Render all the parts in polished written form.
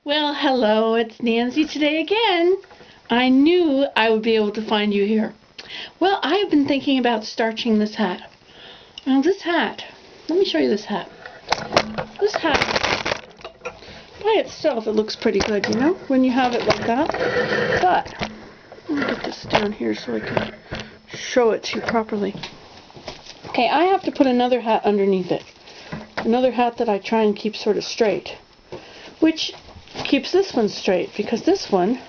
Well, hello, it's Nancy today again. I knew I would be able to find you here. Well, I have been thinking about starching this hat. Now, this hat, let me show you this hat. This hat, by itself, it looks pretty good, you know, when you have it like that. But, let me get this down here so I can show it to you properly. Okay, I have to put another hat underneath it. Another hat that I try and keep sort of straight. Which keeps this one straight, because this one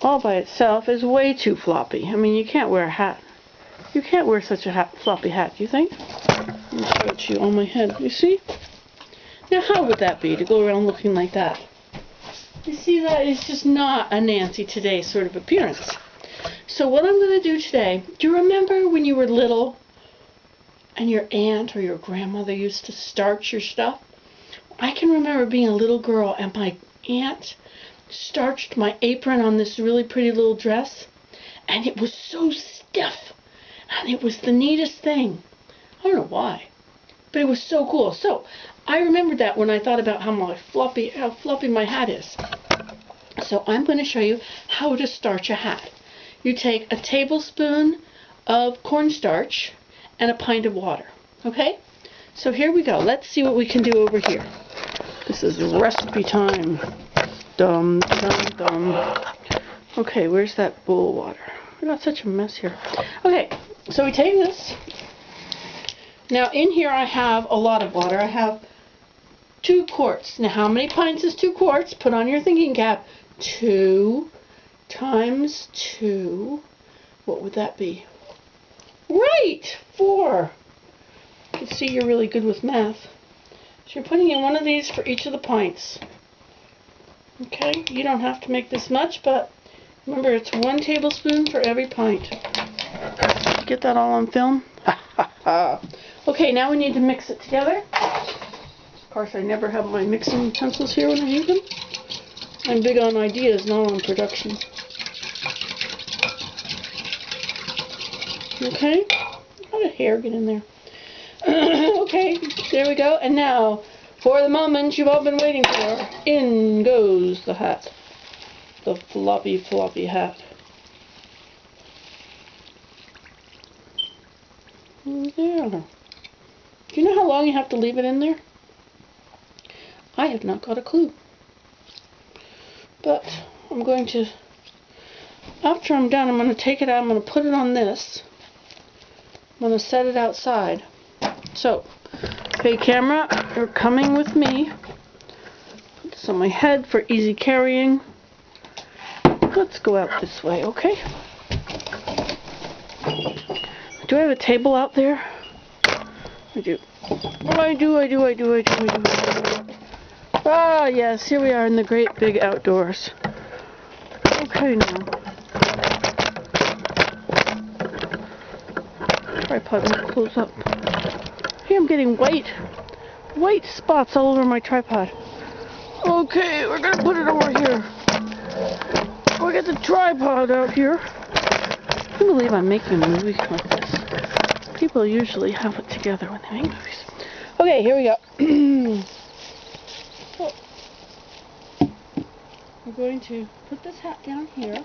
all by itself is way too floppy. I mean, you can't wear a hat. You can't wear such a floppy hat, do you think? Let me show it to you on my head. You see? Now, how would that be to go around looking like that? You see, that is just not a Nancy Today sort of appearance. So what I'm going to do today, do you remember when you were little and your aunt or your grandmother used to starch your stuff? I can remember being a little girl and my aunt starched my apron on this really pretty little dress, and it was so stiff, and it was the neatest thing. I don't know why, but it was so cool. So I remembered that when I thought about how fluffy my hat is. So I'm going to show you how to starch a hat. You take a tablespoon of cornstarch and a pint of water. Okay? So here we go. Let's see what we can do over here. This is recipe time. Dum, dum, dum. Okay, where's that bowl of water? I got such a mess here. Okay, so we take this. Now in here I have a lot of water. I have 2 quarts. Now how many pints is 2 quarts? Put on your thinking cap. 2 times 2. What would that be? Right! 4. You see, you're really good with math. So you're putting in one of these for each of the pints. Okay, you don't have to make this much, but remember, it's 1 tablespoon for every pint. Get that all on film? Okay, now we need to mix it together. Of course, I never have my mixing utensils here when I need them. I'm big on ideas, not on production. Okay, how did hair get in there? Okay, there we go. And now, for the moment you've all been waiting for, in goes the hat. The floppy, floppy hat. There. Do you know how long you have to leave it in there? I have not got a clue. But I'm going to, after I'm done, I'm going to take it out. I'm going to put it on this. I'm going to set it outside. So, hey camera, you're coming with me. Put this on my head for easy carrying. Let's go out this way, okay? Do I have a table out there? I do. I do. Ah, yes, here we are in the great big outdoors. Okay, now. Tripod won't close up. Here I'm getting white spots all over my tripod. Okay, we're gonna put it over here. We'll get the tripod out here. I can't believe I'm making a movie like this. People usually have it together when they make movies. Okay, here we go. So, we're going to put this hat down here.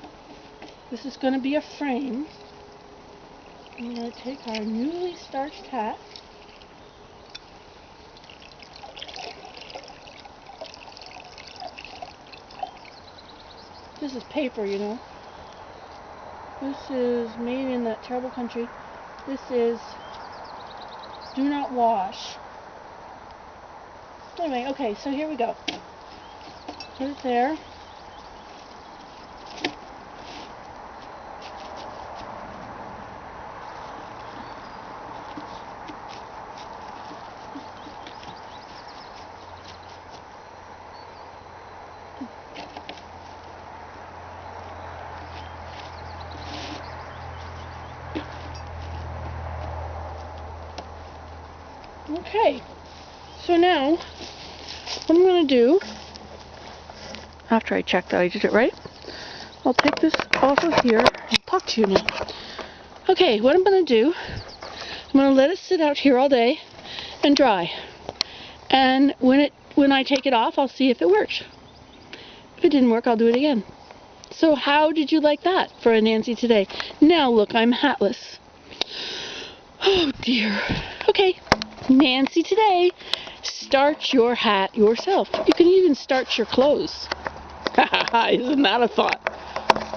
This is going to be a frame. I'm going to take our newly starched hat. This is paper, you know. This is made in that terrible country. This is do not wash. Anyway, okay, so here we go. Put it there. Okay, so now what I'm going to do, after I check that I did it right, I'll take this off of here and talk to you now. Okay, what I'm going to do, I'm going to let it sit out here all day and dry. And when I take it off, I'll see if it works. If it didn't work, I'll do it again. So how did you like that for a Nancy today? Now look, I'm hatless. Oh dear. Okay, Nancy today, starch your hat yourself. You can even starch your clothes. Isn't that a thought?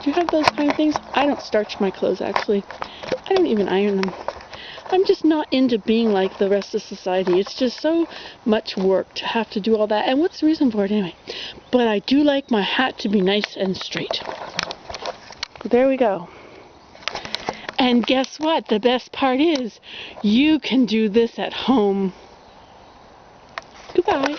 Do you have those kind of things? I don't starch my clothes, actually. I don't even iron them. I'm just not into being like the rest of society. It's just so much work to have to do all that. And what's the reason for it anyway? But I do like my hat to be nice and straight. There we go. And guess what? The best part is you can do this at home. Goodbye.